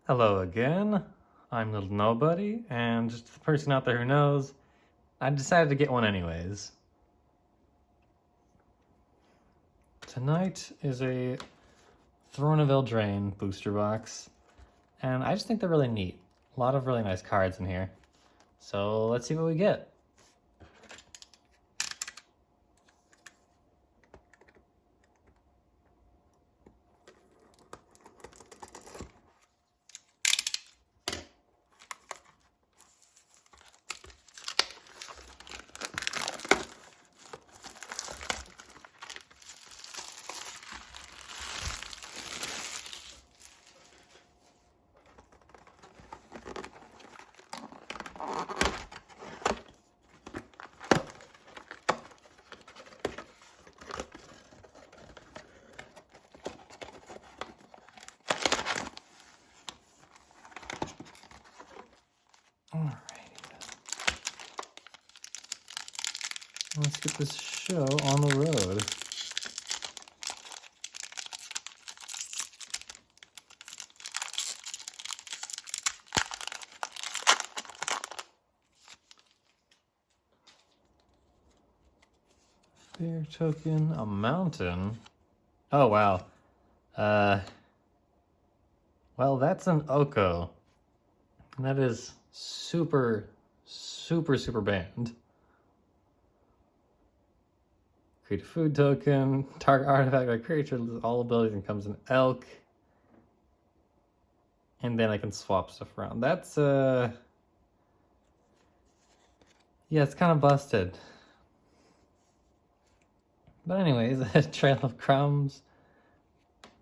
Hello again. I'm Little Nobody, and just the person out there who knows, I decided to get one anyways. Tonight is a Throne of Eldrain booster box, and I just think they're really neat. A lot of really nice cards in here. So let's see what we get. Alrighty then. Let's get this show on the road. Bear token, a mountain. Oh wow. Well, that's an Oko. And that is super banned. Create a food token. Target artifact by creature loses all abilities and comes an elk. And then I can swap stuff around. That's yeah, it's kind of busted. But anyways, a Trail of Crumbs,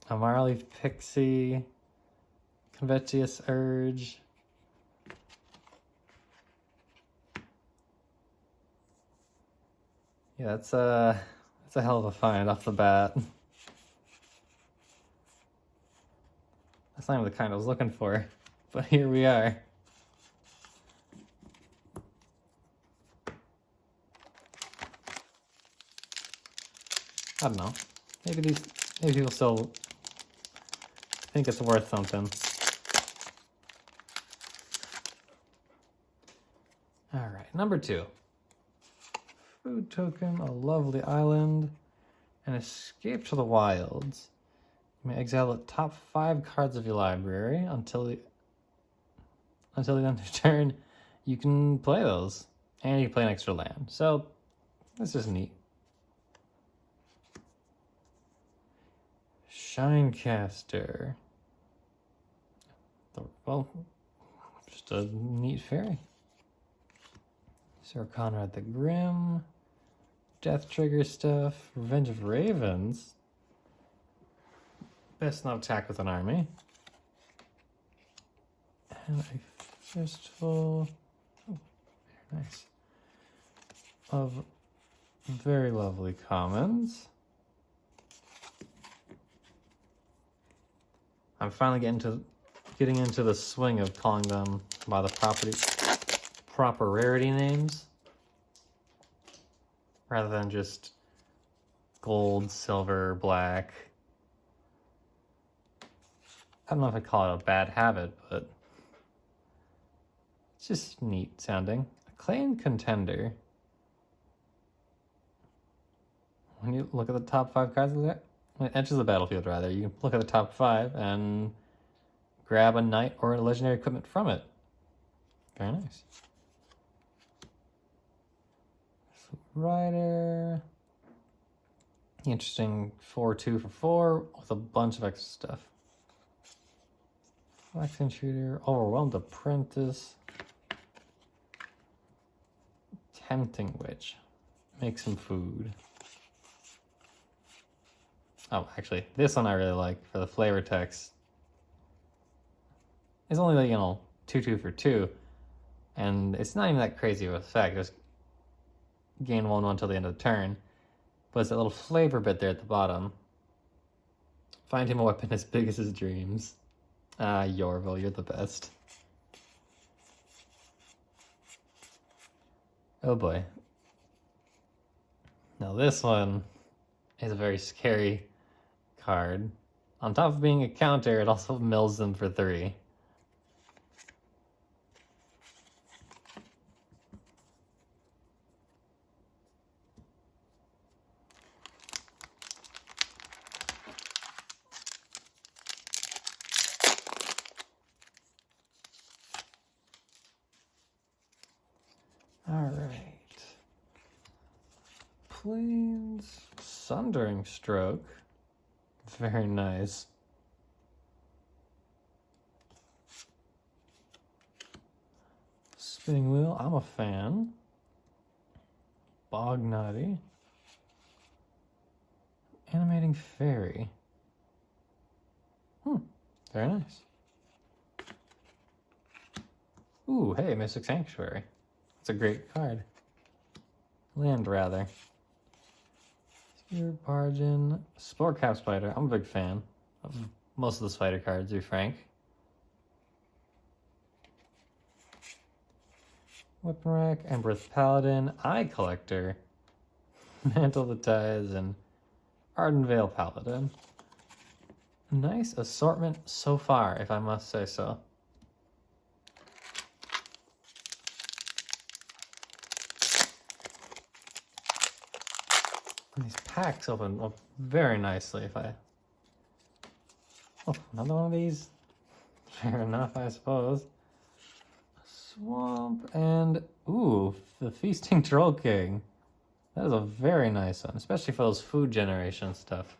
a Marley Pixie, Convetious Urge. Yeah, that's a hell of a find off the bat. That's not even the kind I was looking for, but here we are. I don't know. Maybe people still think it's worth something. All right, number 2. Food token, a lovely island, and escape to the wilds. You may exile the top 5 cards of your library until the end of your turn. You can play those, and you can play an extra land. So this is neat. Shinecaster. Well, just a neat fairy. Sir Conrad the Grim. Death Trigger stuff. Revenge of Ravens. Best not attack with an army. And a fistful. Oh, very nice. Of very lovely commons. I'm finally getting into the swing of calling them by the proper rarity names, rather than just gold, silver, black. I don't know if I'd call it a bad habit, but it's just neat sounding. Acclaimed Contender. When you look at the top 5 cards of that, when it enters the battlefield, rather, you can look at the top 5 and grab a knight or a legendary equipment from it. Very nice. Rider. Interesting 4/2 for 4 with a bunch of extra stuff. Flex Intruder, Overwhelmed Apprentice, Tempting Witch. Make some food. Oh, actually, this one I really like for the flavor text. It's only like, 2/2 for 2, and it's not even that crazy of a effect. Just gain 1/1 until the end of the turn. But it's that little flavor bit there at the bottom. Find him a weapon as big as his dreams. Yorville, you're the best. Oh boy. Now this one is a very scary card. On top of being a counter, it also mills them for 3. Alright. Plains Sundering Stroke. Very nice. Spinning Wheel, I'm a fan. Bog Nutty. Animating Fairy. Very nice. Ooh, hey, Mystic Sanctuary. That's a great card. Land, rather. Spear Bargain. Spore Cap Spider. I'm a big fan of most of the spider cards, to be frank. Weapon Rack, Embereth Paladin, Eye Collector, Mantle of the Tides, and Ardenvale Paladin. Nice assortment so far, if I must say so. And these packs open up very nicely if I... Oh, another one of these? Fair enough, I suppose. Swamp and... Ooh, the Feasting Troll King. That is a very nice one, especially for those food generation stuff.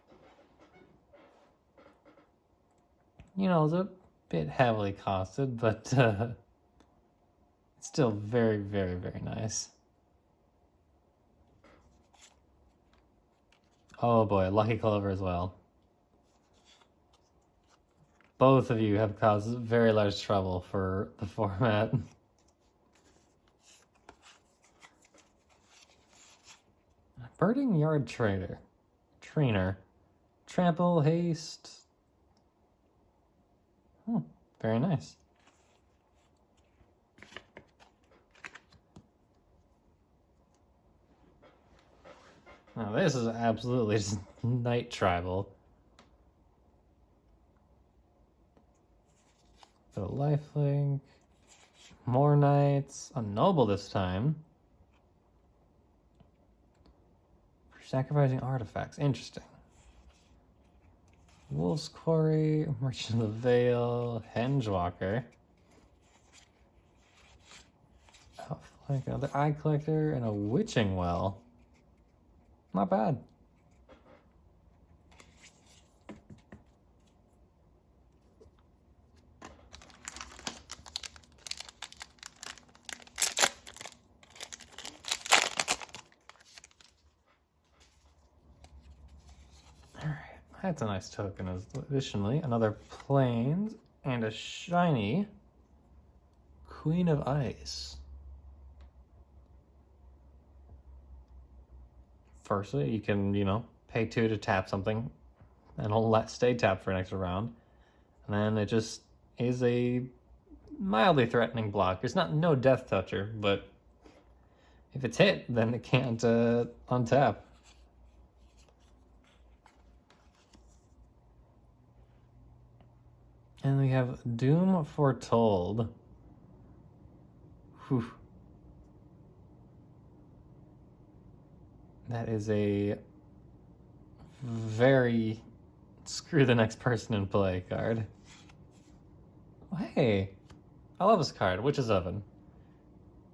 You know, it's a bit heavily costed, but it's still very, very, very nice. Oh boy, Lucky Clover as well. Both of you have caused very large trouble for the format. Birding Yard Trainer. Trample, Haste. Very nice. Now this is absolutely just Night Tribal. So lifelink. More Knights. A Noble this time. Sacrificing artifacts. Interesting. Wolf's Quarry, Merchant of the Veil, Hengewalker. Like another Eye Collector and a Witching Well. Not bad. That's a nice token. Additionally, another Plains and a shiny Queen of Ice. Firstly, you can, pay 2 to tap something and it'll stay tapped for an extra round. And then it just is a mildly threatening block. It's no Death Toucher, but if it's hit, then it can't untap. And we have Doom Foretold. Whew. That is a very screw the next person in play card. Hey, I love this card, Witch's Oven.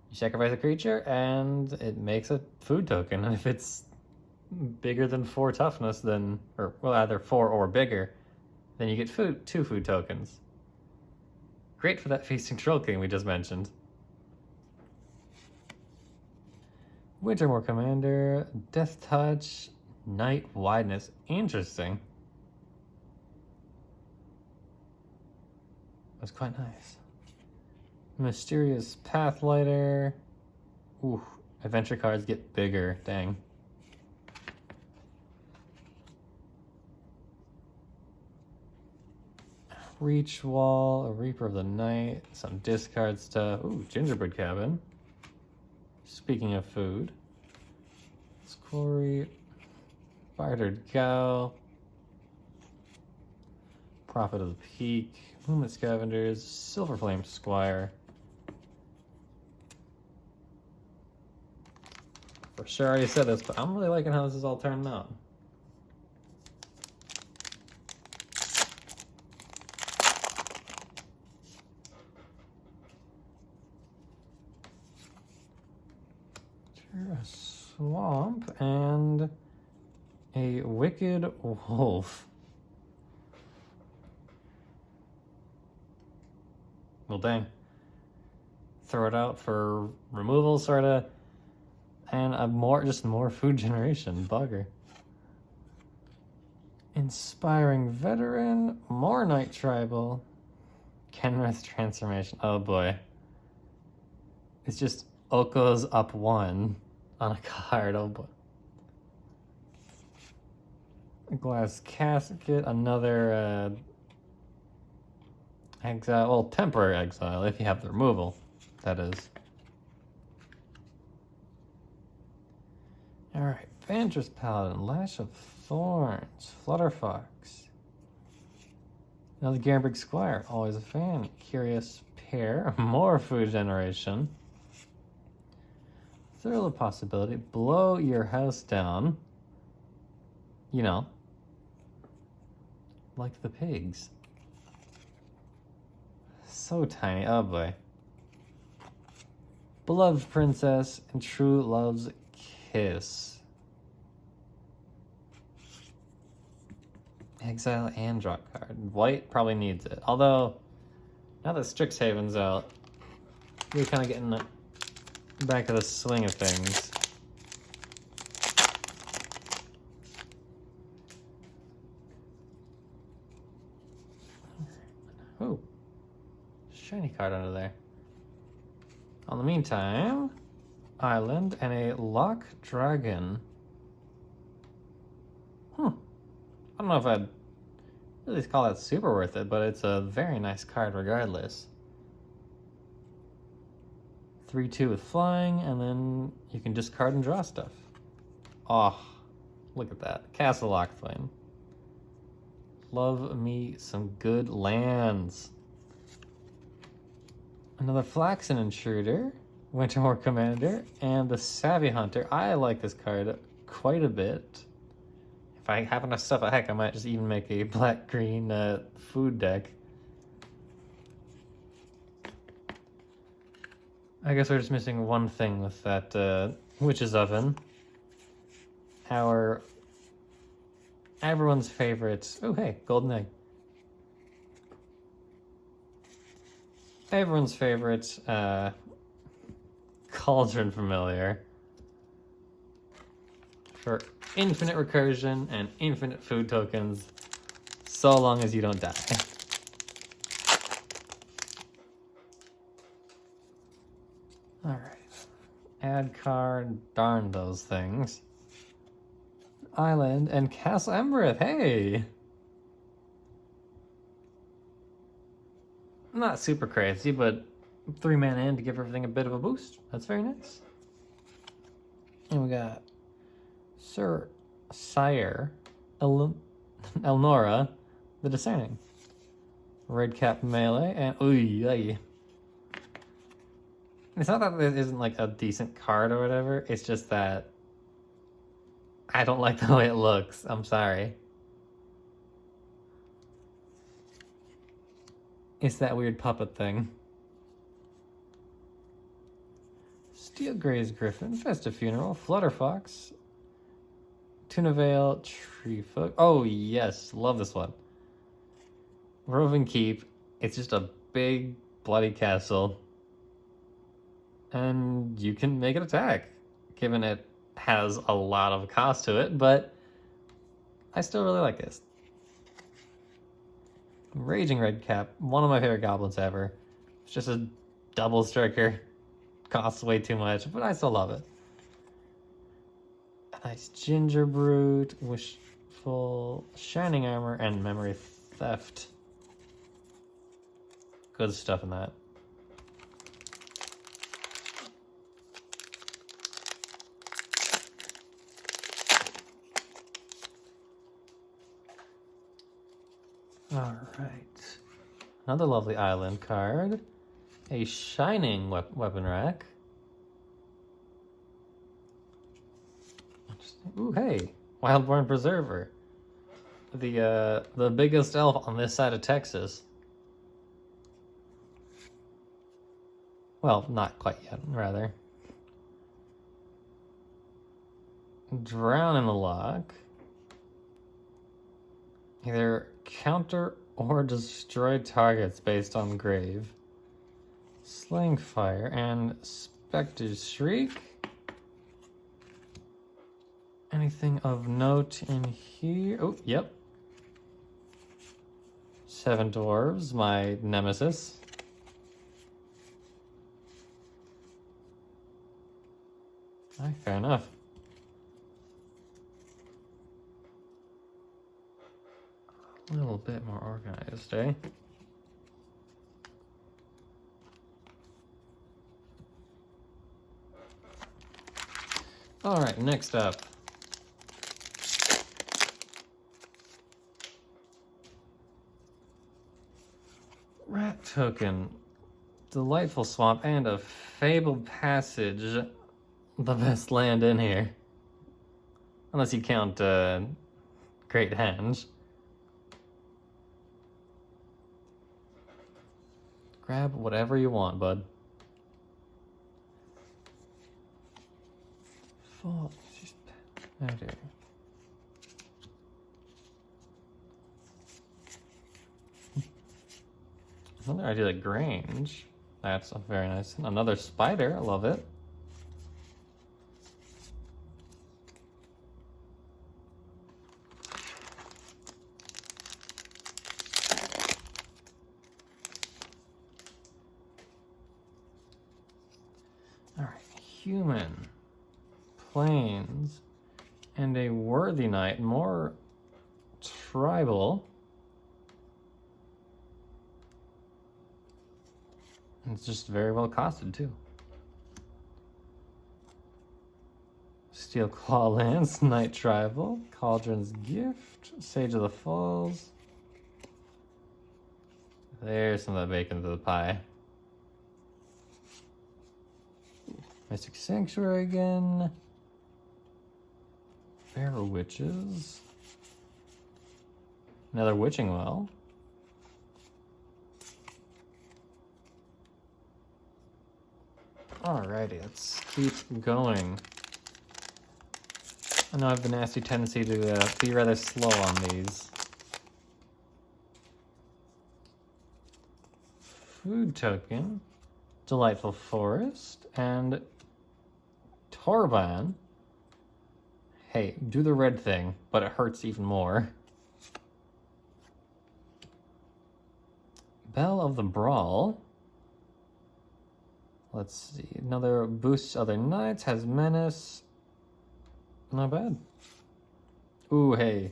You sacrifice a creature and it makes a food token. And if it's bigger than 4 toughness, then, either 4 or bigger, then you get 2 food tokens. Great for that Feasting Troll King we just mentioned. Wintermoor Commander, Death Touch, Night Wideness. Interesting. That's quite nice. Mysterious Pathlighter. Ooh, adventure cards get bigger. Dang. Reach Wall, a Reaper of the Night, some discard stuff. Ooh, Gingerbread Cabin. Speaking of food, Scory, Bartered Cow, Prophet of the Peak, Movement Scavengers, Silverflame Squire. For sure I already said this, but I'm really liking how this is all turning out. a swamp, and a wicked wolf. Well, dang. Throw it out for removal, sorta. And just more food generation. Bugger. Inspiring Veteran. More Night Tribal. Kenrith Transformation. Oh boy. It's just Oko's up 1 on a card. Oh boy. A Glass Casket. Another exile. Well, temporary exile if you have the removal. That is. Alright, Vantress Paladin, Lash of Thorns, Flutterfox. Another Garenberg Squire, always a fan. Curious Pair, more food generation. Thrill of Possibility, blow your house down. You know, like the pigs. So tiny, oh boy. Beloved Princess and True Love's Kiss. Exile and draw a card. White probably needs it. Although, now that Strixhaven's out, we're kind of getting back to the swing of things. Oh, shiny card under there. In the meantime, Island and a Lock Dragon. I don't know if I'd really call that super worth it, but it's a very nice card regardless. 3/2 with flying, and then you can discard and draw stuff. Oh, look at that. Castle Lockflame. Love me some good lands. Another Flaxen Intruder, Wintermore Commander, and the Savvy Hunter. I like this card quite a bit. If I have enough stuff, heck, I might just even make a black-green food deck. I guess we're just missing one thing with that Witch's Oven. Everyone's favorite... Oh, hey, Golden Egg. Everyone's favorite Cauldron Familiar for infinite recursion and infinite food tokens, so long as you don't die. Alright. Add card, darn those things. Island and Castle Embereth, hey! Not super crazy, but 3 mana in to give everything a bit of a boost. That's very nice. And we got Sire Elnora, the Discerning. Red Cap Melee, and it's not that there isn't like a decent card or whatever, it's just that I don't like the way it looks. I'm sorry. It's that weird puppet thing. Steel Gray's Griffin, Festive Funeral, Flutterfox, Tunavale, Treefoot. Oh yes, love this one. Roving Keep. It's just a big bloody castle. And you can make it attack, given it has a lot of cost to it, but I still really like this. Raging Redcap, one of my favorite goblins ever. It's just a double striker. Costs way too much, but I still love it. A nice Ginger Brute, Wishful, Shining Armor, and Memory Theft. Good stuff in that. Alright. Another lovely island card. A Shining Weapon Rack. Ooh, hey. Wildborn Preserver. The biggest elf on this side of Texas. Well, not quite yet, rather. Drown in the lock. Either counter or destroy targets based on grave. Sling Fire and Spectre's Shriek. Anything of note in here? Oh, yep. 7 Dwarves, my nemesis. Alright, fair enough. A little bit more organized, eh? Alright, next up. Rat Token. Delightful Swamp and a Fabled Passage. The best land in here. Unless you count Great Henge. Grab whatever you want, bud. Full. Oh dear. Another idea like Grange. That's a very nice. Another spider. I love it. All right, human, plains, and a worthy knight. More tribal. It's just very well costed too. Steel Claw Lance, Night Tribal, Cauldron's Gift, Sage of the Falls. There's some of that bacon to the pie. Mystic Sanctuary again. Pharaoh Witches. Another Witching Well. Alrighty, let's keep going. I know I have the nasty tendency to be rather slow on these. Food Token, Delightful Forest, and Torban. Hey, do the red thing, but it hurts even more. Bell of the Brawl. Let's see, another boosts other knights, has menace. Not bad. Ooh, hey.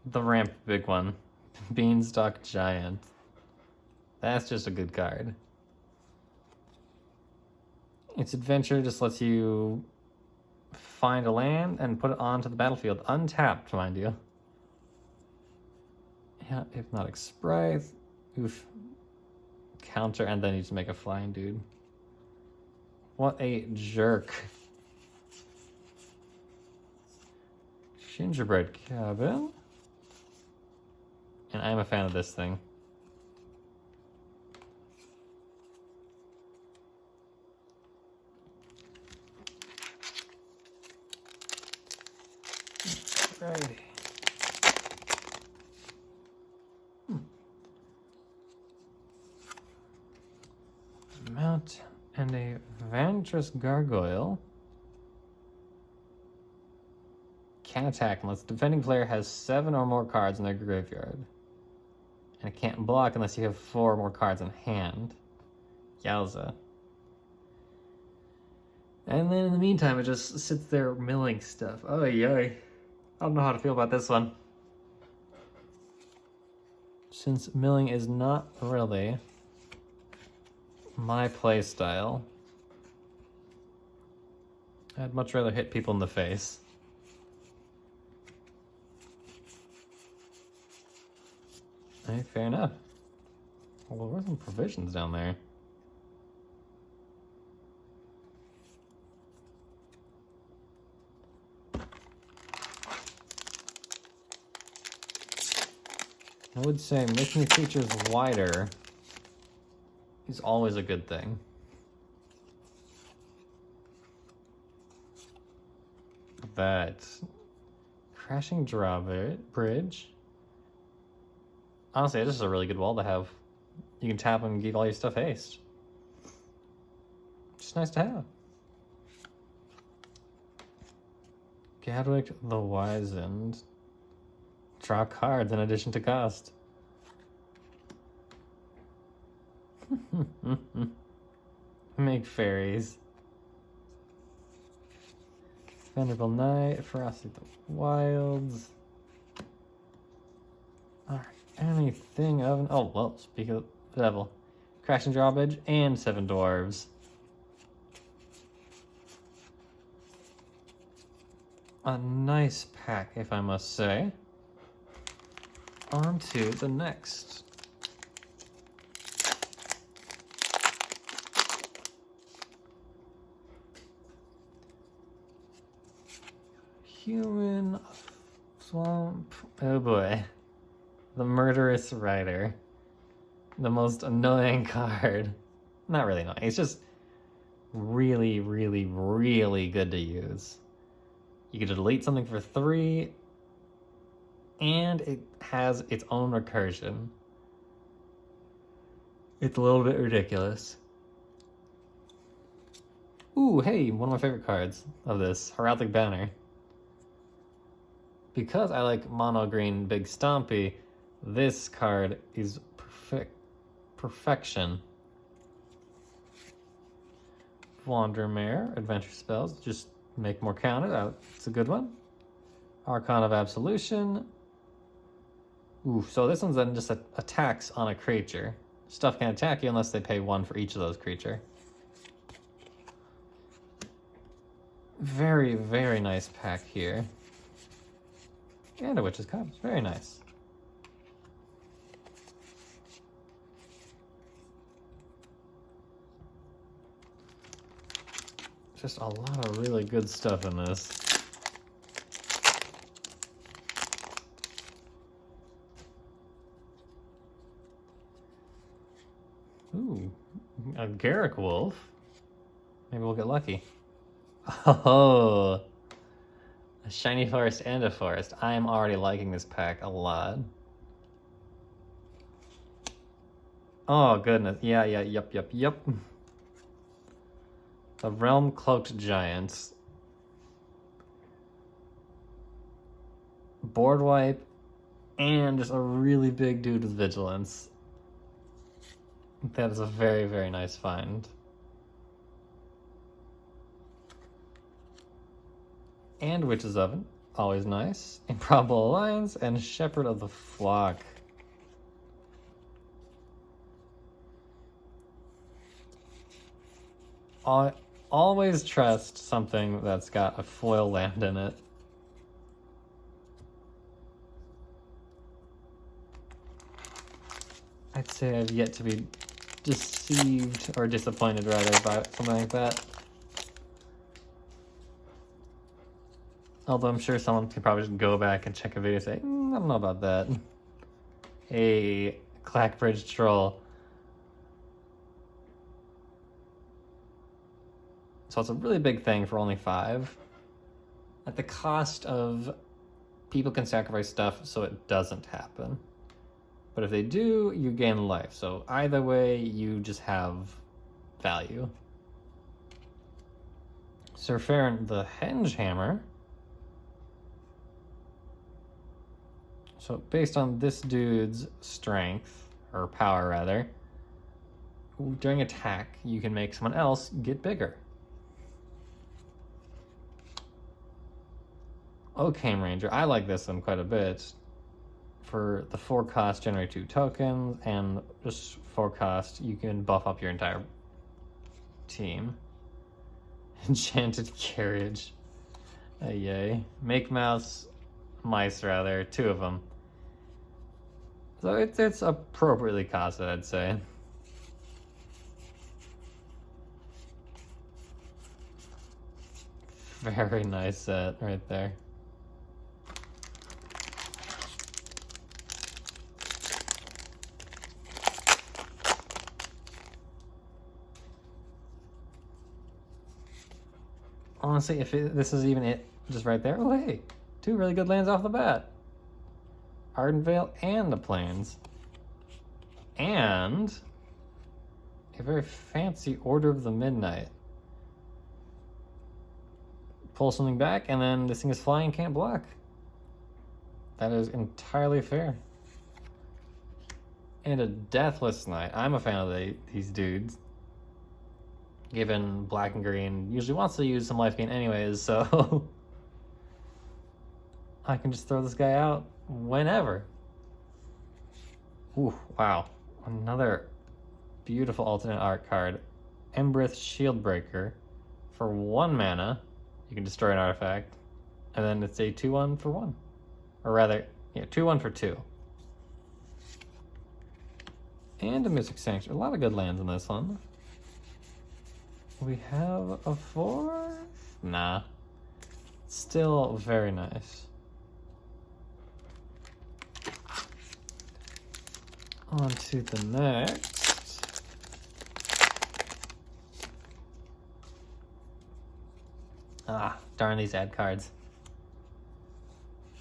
The ramp big one. Beanstalk Giant. That's just a good card. Its adventure just lets you find a land and put it onto the battlefield. Untapped, mind you. Yeah, Hypnotic Sprite. Oof. Counter, and then you just make a flying dude. What a jerk. Gingerbread Cabin. And I'm a fan of this thing. Alrighty. Mount and a Vantress Gargoyle. Can attack unless the defending player has 7 or more cards in their graveyard. And it can't block unless you have 4 or more cards in hand. Yowza. And then in the meantime, it just sits there milling stuff. Oh, yay. I don't know how to feel about this one. Since milling is not really my play style, I'd much rather hit people in the face. Hey, fair enough. Well, there were some provisions down there. I would say making features wider is always a good thing. that. Crashing Drawbridge. Honestly, this is a really good wall to have. You can tap and give all your stuff haste. Just nice to have. Gadwick the Wizened. Draw cards in addition to cost. Make fairies. Venerable Knight, Ferocity of the Wilds. Alright, anything of... Oh, well, speak of the devil. Crashing Drawbridge and 7 Dwarves. A nice pack, if I must say. On to the next. Human Swamp. Oh boy. The Murderous Rider. The most annoying card. Not really annoying. It's just really, really, really good to use. You can delete something for 3, and it has its own recursion. It's a little bit ridiculous. Ooh, hey, one of my favorite cards of this, Heraldic Banner. Because I like mono green Big Stompy, this card is perfection. Wandermare, adventure spells, just make more counted. It's a good one. Archon of Absolution. Ooh, so this one's then just attacks on a creature. Stuff can't attack you unless they pay 1 for each of those creatures. Very, very nice pack here. And a Witch's Cottage. Very nice. Just a lot of really good stuff in this. Ooh, a Garrick Wolf. Maybe we'll get lucky. Oh, a shiny forest and a forest. I am already liking this pack a lot. Oh, goodness. Yeah, yep. The Realm Cloaked Giant. Board wipe, and just a really big dude with vigilance. That is a very, very nice find. And Witch's Oven, always nice. Improbable Alliance, and Shepherd of the Flock. I always trust something that's got a foil land in it. I'd say I've yet to be deceived, or disappointed rather, by something like that. Although I'm sure someone could probably just go back and check a video and say, I don't know about that. A Clackbridge Troll. So it's a really big thing for only 5. At the cost of people can sacrifice stuff so it doesn't happen. But if they do, you gain life. So either way, you just have value. Sir Farron the Hengehammer. So based on this dude's strength, or power rather, during attack, you can make someone else get bigger. Oakham Ranger, I like this one quite a bit. For the 4 cost, generate 2 tokens, and just 4 cost, you can buff up your entire team. Enchanted Carriage. Yay. Make mice rather, 2 of them. So it's appropriately costed, I'd say. Very nice set right there. Honestly, if this is even it just right there. Oh, hey, 2 really good lands off the bat. Ardenvale and the Plains. And a very fancy Order of the Midnight. Pull something back, and then this thing is flying, can't block. That is entirely fair. And a Deathless Knight. I'm a fan of these dudes. Given black and green usually wants to use some life gain anyways, so I can just throw this guy out whenever. Ooh, wow. Another beautiful alternate art card. Embereth Shieldbreaker. For 1 mana, you can destroy an artifact. And then it's a 2/1 for 1. Or rather, yeah, 2/1 for 2. And a Mystic Sanctuary. A lot of good lands in this one. We have a 4? Nah. Still very nice. On to the next. Ah, darn these ad cards.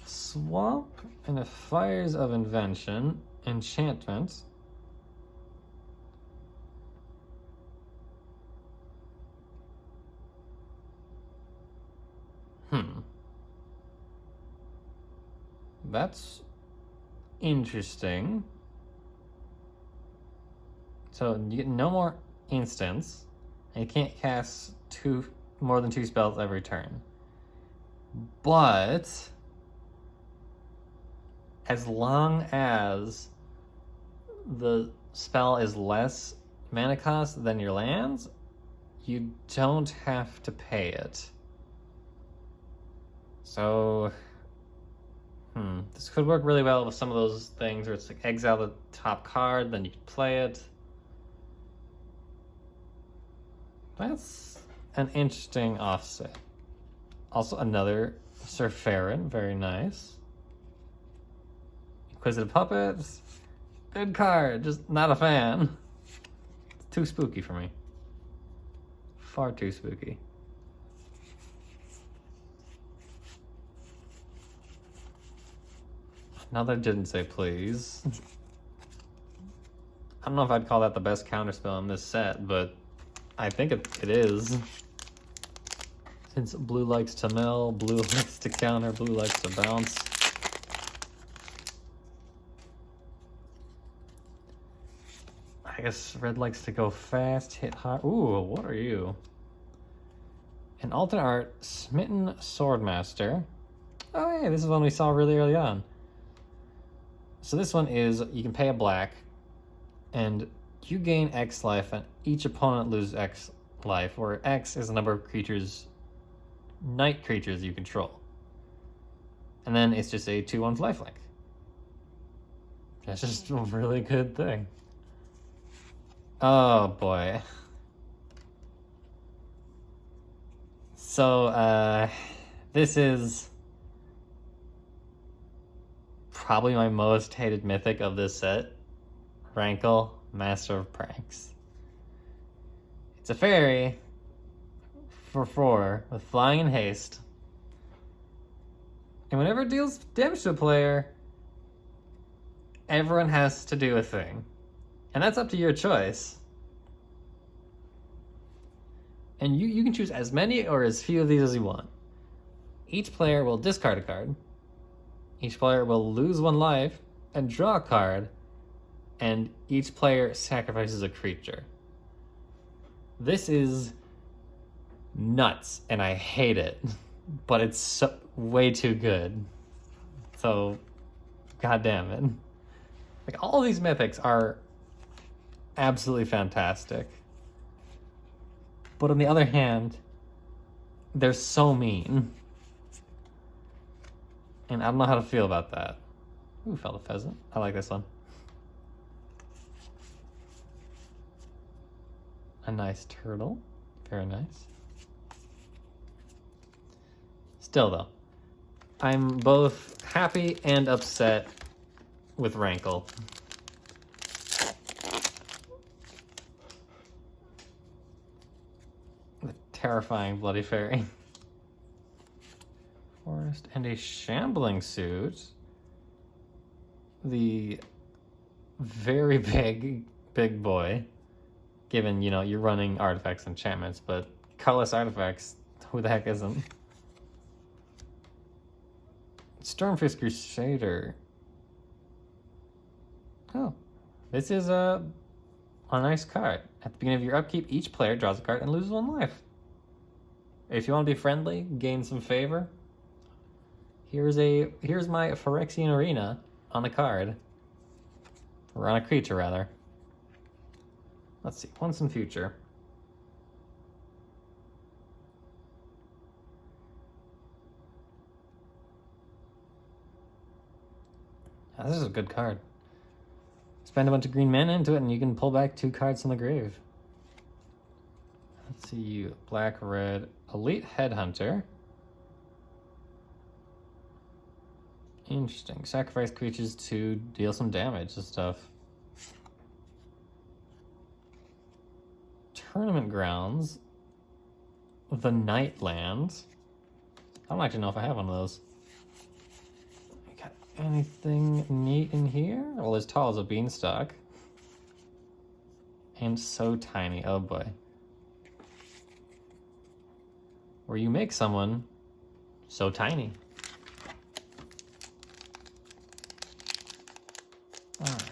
Swamp and a Fires of Invention. Enchantment. That's interesting. So you get no more instants, and you can't cast more than 2 spells every turn. But as long as the spell is less mana cost than your lands, you don't have to pay it. So this could work really well with some of those things where it's like exile the top card, then you can play it. That's an interesting offset. Also another Sir Farron, very nice. Inquisitive Puppets, good card, just not a fan. It's too spooky for me. Far too spooky. Another Didn't Say Please. I don't know if I'd call that the best counterspell in this set, but I think it is. Since blue likes to mill, blue likes to counter, blue likes to bounce. I guess red likes to go fast, hit hard. Ooh, what are you? An alternate art, Smitten Swordmaster. Oh yeah, this is one we saw really early on. So this one is, you can pay a black, and you gain X life, and each opponent loses X life, where X is the number of creatures, night creatures you control. And then it's just a 2/1 lifelink. That's just a really good thing. Oh boy. So, this is probably my most hated mythic of this set. Rankle, Master of Pranks. It's a fairy for 4 with flying and haste. And whenever it deals damage to a player, everyone has to do a thing. And that's up to your choice. And you can choose as many or as few of these as you want. Each player will discard a card. Each player will lose 1 life and draw a card. And each player sacrifices a creature. This is nuts, and I hate it. But it's way too good. So, god damn it. Like, all these mythics are absolutely fantastic. But on the other hand, they're so mean. And I don't know how to feel about that. Ooh, Fell the Pheasant. I like this one. A nice turtle. Very nice. Still though, I'm both happy and upset with Rankle. The terrifying Bloody Fairy. And a Shambling Suit. The very big boy. Given, you know, you're running artifacts and enchantments, but colorless artifacts, who the heck isn't? Stormfist Crusader. Oh, this is a nice card. At the beginning of your upkeep, each player draws a card and loses 1 life. If you want to be friendly, gain some favor, here's my Phyrexian Arena on a card. Or on a creature, rather. Let's see, once in future. Oh, this is a good card. Spend a bunch of green mana into it and you can pull back 2 cards from the grave. Let's see you. Black, red, Elite Headhunter. Interesting. Sacrifice creatures to deal some damage and stuff. Tournament Grounds. The Nightland. I don't actually know if I have one of those. We got anything neat in here? Well, as tall as a beanstalk. And so tiny. Oh boy. Where you make someone so tiny. Alright.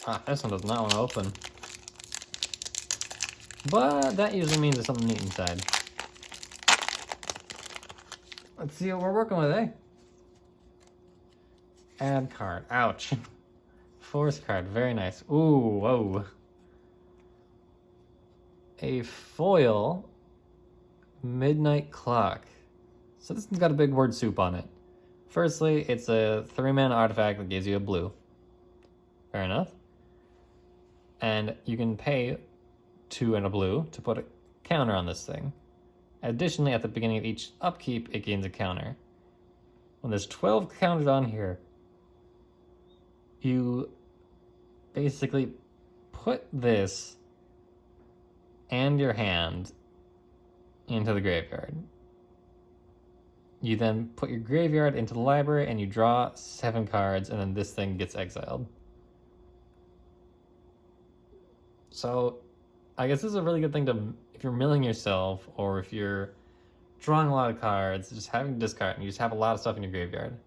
Ah, this one does not want to open. But that usually means there's something neat inside. Let's see what we're working with, eh? Add card. Ouch. Force card. Very nice. Ooh, whoa. A foil Midnight Clock. So this one's got a big word soup on it. Firstly, it's a 3-mana artifact that gives you a blue. Fair enough. And you can pay 2 and a blue to put a counter on this thing. Additionally, at the beginning of each upkeep, it gains a counter. When there's 12 counters on here, you basically put this and your hand into the graveyard. You then put your graveyard into the library and you draw 7 cards, and then this thing gets exiled. So I guess this is a really good thing to, if you're milling yourself or if you're drawing a lot of cards, just having to discard and you just have a lot of stuff in your graveyard.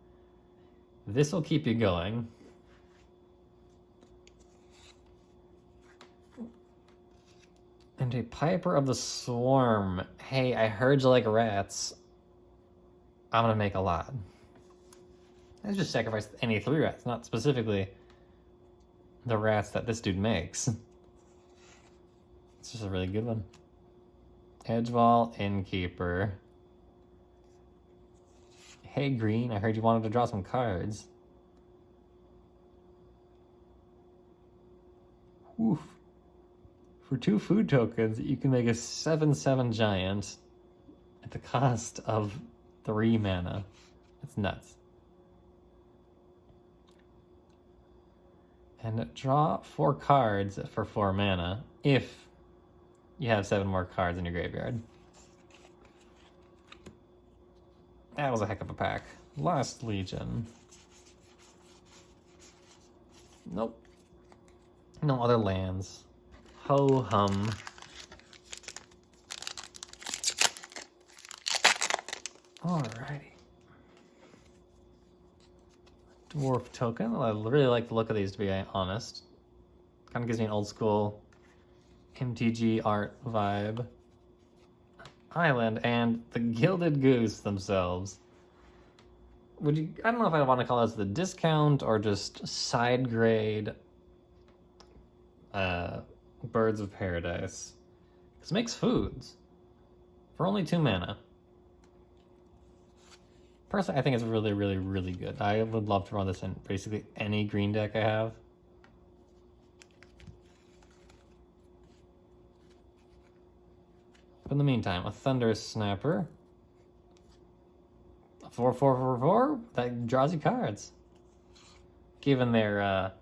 This will keep you going. And a Piper of the Swarm. Hey, I heard you like rats. I'm gonna make a lot. I just sacrificed any 3 rats, not specifically the rats that this dude makes. It's just a really good one. Edgewall, Innkeeper. Hey Green, I heard you wanted to draw some cards. Oof. For 2 food tokens, you can make a 7/7 giant at the cost of 3 mana. That's nuts. And draw 4 cards for 4 mana if you have 7 more cards in your graveyard. That was a heck of a pack. Lost Legion. Nope. No other lands. Ho-hum. Alrighty. Dwarf token. I really like the look of these, to be honest. Kind of gives me an old school MTG art vibe. Island and the Gilded Goose themselves. I don't know if I want to call this the discount or just side grade Birds of Paradise. This makes foods for only 2 mana. Personally, I think it's really, really, really good. I would love to run this in basically any green deck I have. But in the meantime, a Thunderous Snapper. A 4/4/4/4 that draws you cards. Given they're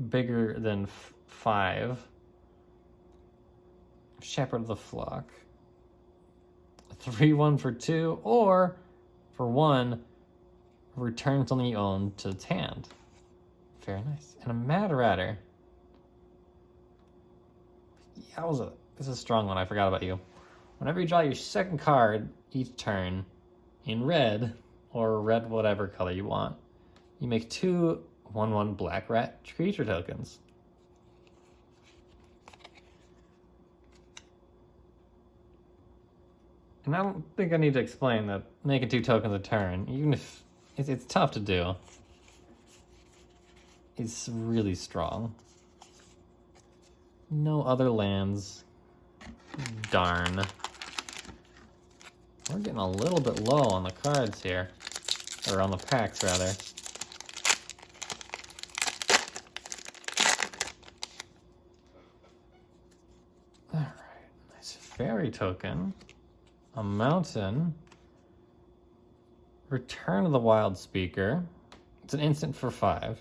bigger than 5. Shepherd of the Flock. A 3/1 for 2, or for 1, return something you own to its hand. Very nice. And a Mad Ratter. Yowza. This is a strong one. I forgot about you. Whenever you draw your second card each turn in red, or red whatever color you want, you make 2 1/1 black rat creature tokens. And I don't think I need to explain that making 2 tokens a turn, even if it's tough to do, it's really strong. No other lands. Darn. We're getting a little bit low on the cards here. Or on the packs, rather. Alright, nice fairy token. A mountain. Return of the Wild Speaker. It's an instant for 5.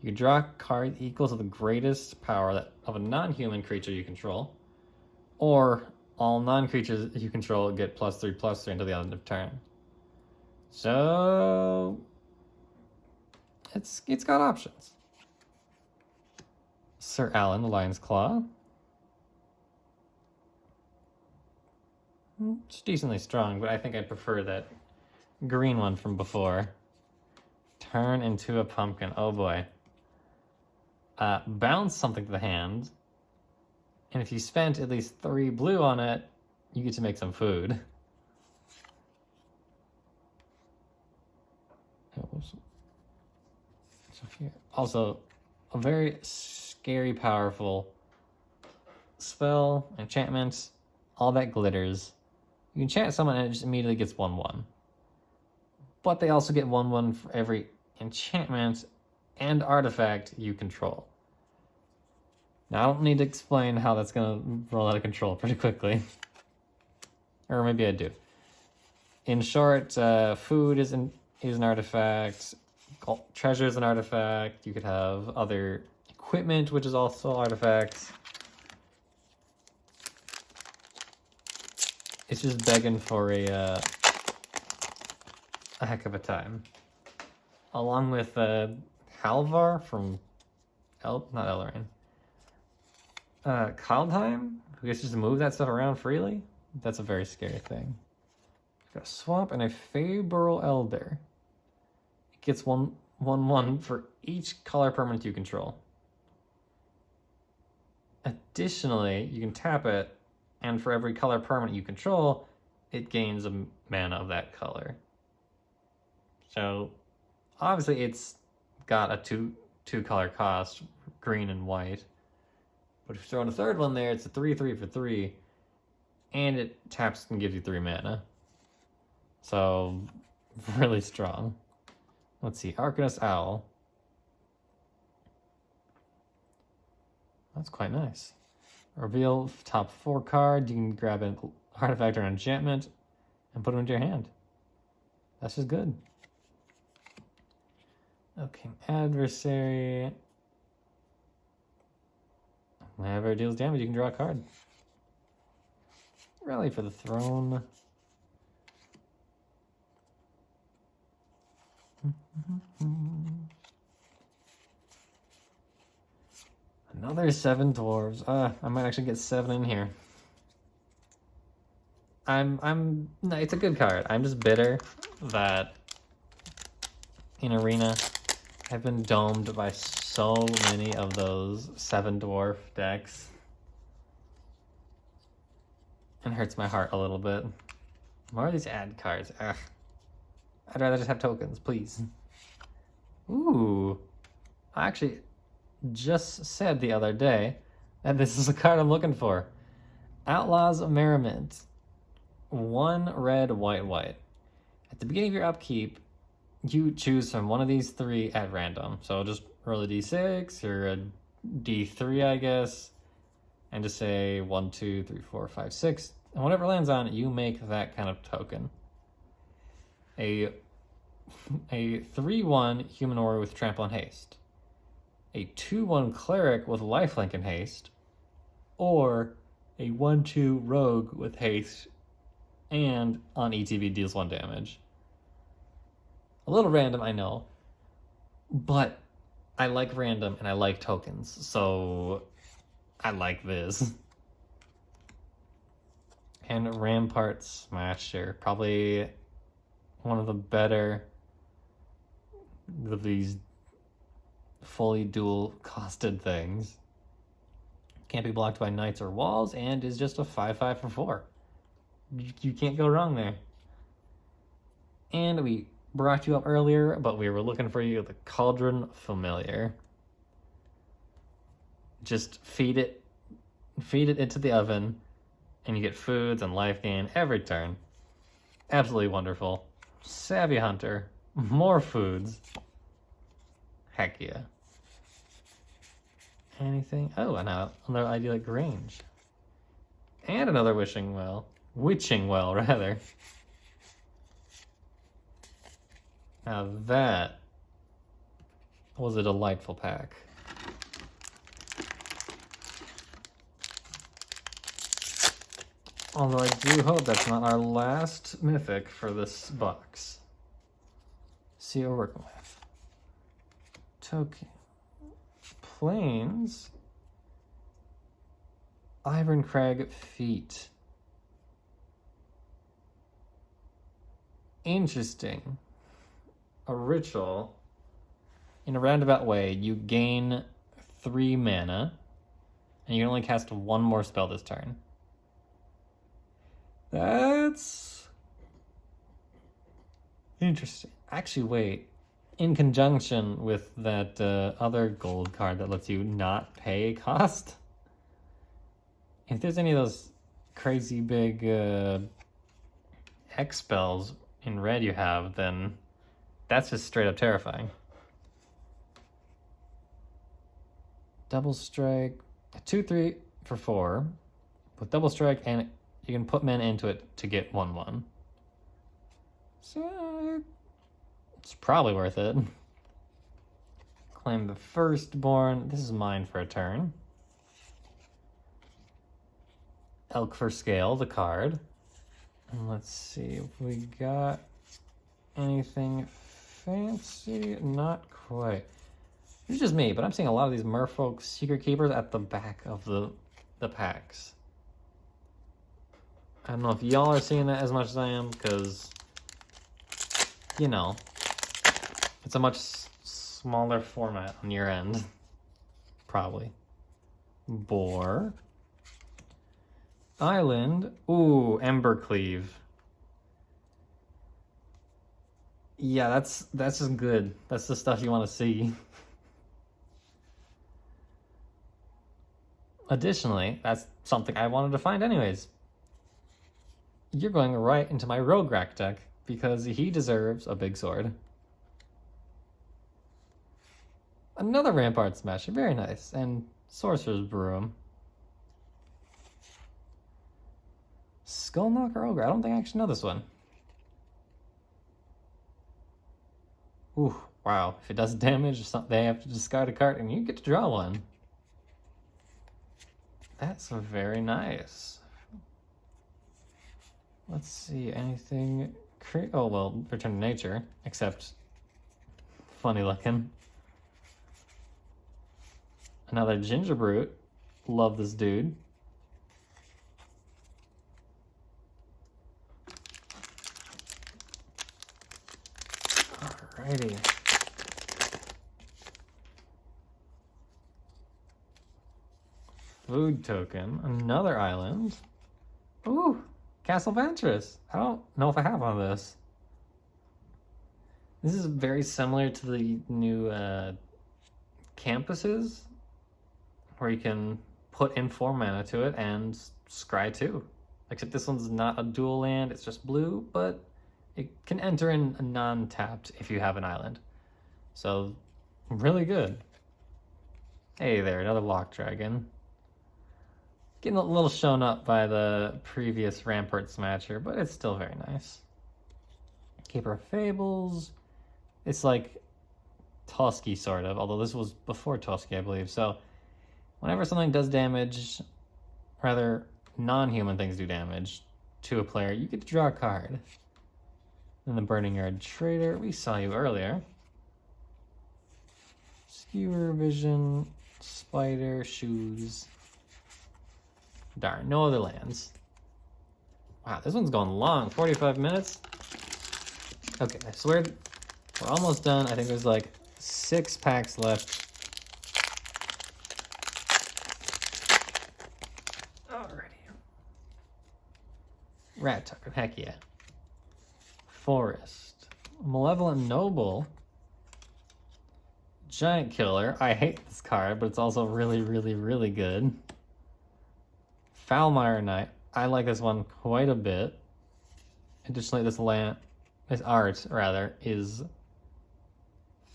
You draw a card equal to the greatest power of a non-human creature you control. Or all non-creatures you control get +3/+3 until the end of turn. So it's got options. Sir Alan, the Lion's Claw. It's decently strong, but I think I prefer that green one from before. Turn into a pumpkin. Oh boy. Bounce something to the hand, and if you spent at least 3 blue on it, you get to make some food. So here, also a very scary, powerful spell, enchantment, all that glitters. You enchant someone and it just immediately gets 1/1. But they also get 1/1 for every enchantment and artifact you control. Now, I don't need to explain how that's going to roll out of control pretty quickly. Or maybe I do. In short, food is an artifact, treasure is an artifact, you could have other equipment, which is also artifacts. It's just begging for a heck of a time. Along with Halvar from not Eldrain. Kaldheim, who gets to move that stuff around freely. That's a very scary thing. Got a swamp and a Feyburl Elder. It gets 1/1 for each color permanent you control. Additionally, you can tap it, and for every color permanent you control, it gains a mana of that color. So obviously it's got a two color cost, green and white. But if you throw in a third one there, it's a 3/3 for 3, and it taps and gives you 3 mana. So really strong. Let's see, Arcanist Owl. That's quite nice. Reveal top 4 cards. You can grab an artifact or an enchantment and put them into your hand. That's just good. Okay, adversary. Whenever it deals damage, you can draw a card. Rally for the Throne. Another 7 dwarves. I might actually get 7 in here. No, it's a good card. I'm just bitter that in Arena I've been domed by so many of those 7 dwarf decks. It hurts my heart a little bit. More of these ad cards. Ugh. I'd rather just have tokens, please. Ooh. I actually just said the other day that this is a card I'm looking for. Outlaws of Merriment. 1 red, white. At the beginning of your upkeep, you choose from one of these 3 at random. So just roll a d6 or a d3, I guess, and just say 1, 2, 3, 4, 5, 6. And whatever lands on it, you make that kind of token. A 3/1 human warrior with trample and haste. A 2/1 cleric with lifelink and haste. Or a 1/2 rogue with haste and on ETB deals 1 damage. A little random, I know, but I like random and I like tokens, so I like this. And Rampart Smasher, probably one of the better of these fully dual costed things. Can't be blocked by knights or walls, and is just a 5/5 for 4. You can't go wrong there. And we brought you up earlier, but we were looking for you, the Cauldron Familiar. Just feed it into the oven, and you get foods and life gain every turn. Absolutely wonderful. Savvy Hunter, more foods. Heck yeah. Anything? Oh, another idyllic range. And another witching well, rather. Now that was a delightful pack. Although I do hope that's not our last mythic for this box. See what we're working with. Token. Plains. Ivoncrag Feet. Interesting. A ritual. In a roundabout way, you gain 3 mana, and you can only cast 1 more spell this turn. That's interesting. Actually, wait. In conjunction with that other gold card that lets you not pay a cost, if there's any of those crazy big X spells in red you have, then that's just straight up terrifying. Double strike, 2/3 for 4 with double strike, and you can put mana into it to get 1/1. So it's probably worth it. Claim the Firstborn. This is mine for a turn. Elk for Scale, the card. And let's see if we got anything fancy. Not quite. It's just me, but I'm seeing a lot of these Merfolk Secret Keepers at the back of the packs. I don't know if y'all are seeing that as much as I am, because, you know, it's a much smaller format on your end. Probably. Boar. Island. Ooh, Embercleave. Yeah, that's just good. That's the stuff you want to see. Additionally, that's something I wanted to find anyways. You're going right into my Rogue Rack deck because he deserves a big sword. Another Rampart Smasher, very nice. And Sorcerer's Broom. Skullknocker Ogre, I don't think I actually know this one. Ooh, wow. If it does damage, they have to discard a card and you get to draw one. That's very nice. Let's see, anything... Oh, well, Return to Nature, except funny looking. Another Ginger Brute. Love this dude. Alrighty. Food token. Another island. Ooh, Castle Ventress. I don't know if I have one of this. This is very similar to the new campuses, where you can put in 4 mana to it and scry 2. Except this one's not a dual land, it's just blue, but it can enter in a non-tapped if you have an island. So, really good. Hey there, another Lock Dragon. Getting a little shown up by the previous Rampart Smasher, but it's still very nice. Keeper of Fables. It's like Tusky, sort of, although this was before Tusky, I believe. So, whenever something does damage, rather non-human things do damage, to a player, you get to draw a card. Then the Burning Yard Trader, we saw you earlier. Skewer Vision, Spider, Shoes. Darn, no other lands. Wow, this one's going long, 45 minutes. Okay, I swear we're almost done. I think there's like 6 packs left. Alrighty. Rat Tucker, heck yeah. Forest. Malevolent Noble. Giant Killer. I hate this card, but it's also really, really, really good. Foulmire Knight. I like this one quite a bit. Additionally, this art, rather, is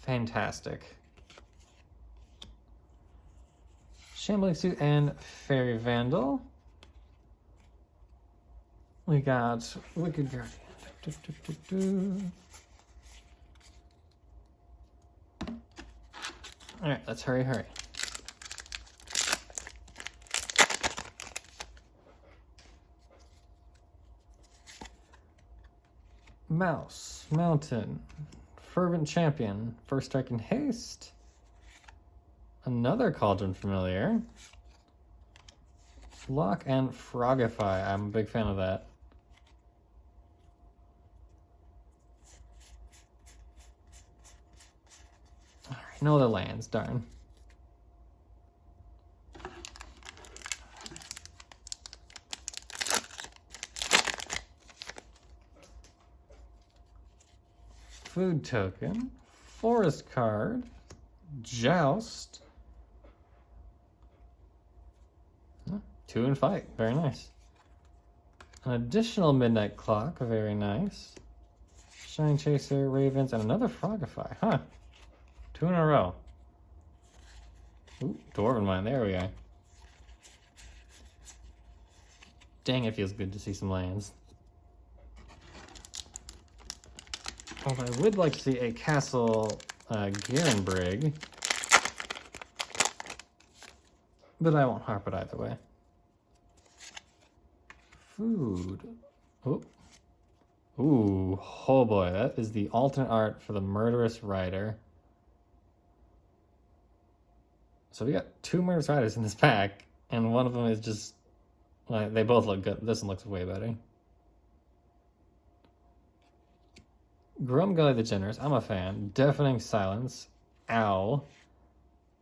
fantastic. Shambling Suit and Fairy Vandal. We got Wicked Guardian. Alright, let's hurry. Mouse, Mountain, Fervent Champion, First Strike and Haste. Another Cauldron Familiar. Flock and Frogify. I'm a big fan of that. Alright, no other lands, darn. Food token, forest card, joust, 2 and fight, very nice. An additional midnight clock, very nice. Shine Chaser, Ravens, and another Frogify, huh? 2 in a row. Ooh, Dwarven Mine, there we go. Dang, it feels good to see some lands. Although I would like to see a Castle Garenbrig, but I won't harp it either way. Food. Oh. Ooh, oh boy, that is the alternate art for the Murderous Rider. So we got 2 Murderous Riders in this pack, and one of them is just, like, they both look good. This one looks way better. Grumgully the Generous, I'm a fan. Deafening Silence, Owl,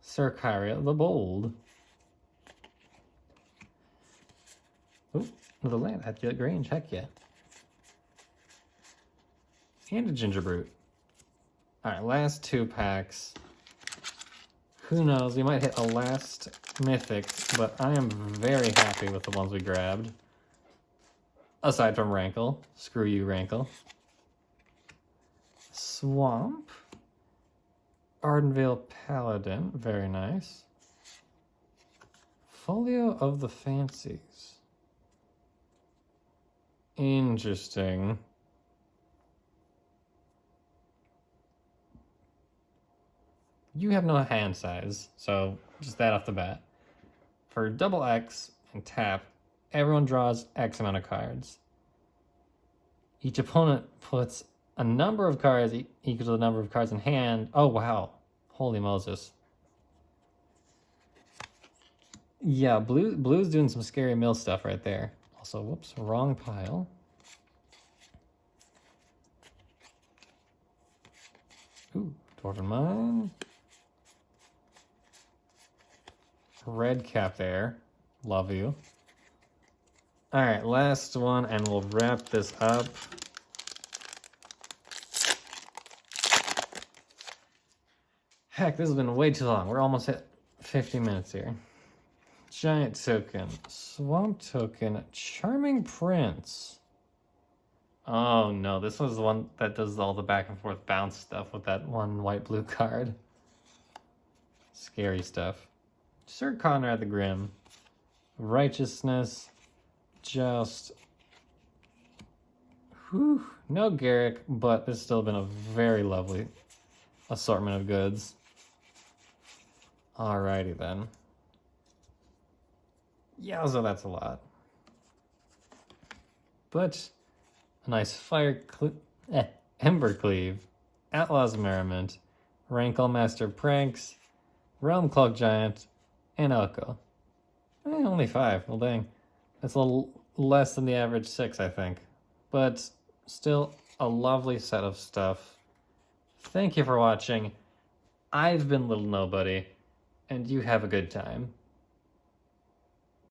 Sir Kyria the Bold. Ooh, another land at the Grange, heck yeah. And a Gingerbrute. Alright, last 2 packs. Who knows, we might hit a last mythic, but I am very happy with the ones we grabbed. Aside from Rankle. Screw you, Rankle. Swamp. Ardenvale Paladin, very nice. Folio of the Fancies. Interesting. You have no hand size, so just that off the bat. For double X and tap, everyone draws X amount of cards. Each opponent puts a number of cards equal to the number of cards in hand. Oh, wow. Holy Moses. Yeah, blue's doing some scary mill stuff right there. Also, whoops, wrong pile. Ooh, Dwarven Mine. Red cap there. Love you. Alright, last one, and we'll wrap this up. Heck, this has been way too long. We're almost at 50 minutes here. Giant token, swamp token, charming prince. Oh no, this was the one that does all the back and forth bounce stuff with that one white-blue card. Scary stuff. Sir Conrad the Grim, righteousness, joust. Whew, no Garrick, but there's still been a very lovely assortment of goods. Alrighty then. Yeah, so that's a lot. but a nice Ember Cleave, Outlaw's Merriment, Rankle Master Pranks, Realm Cloak Giant, and Elko. Only 5. Well, dang. That's a little less than the average 6, I think. But still a lovely set of stuff. Thank you for watching. I've been Little Nobody, and you have a good time.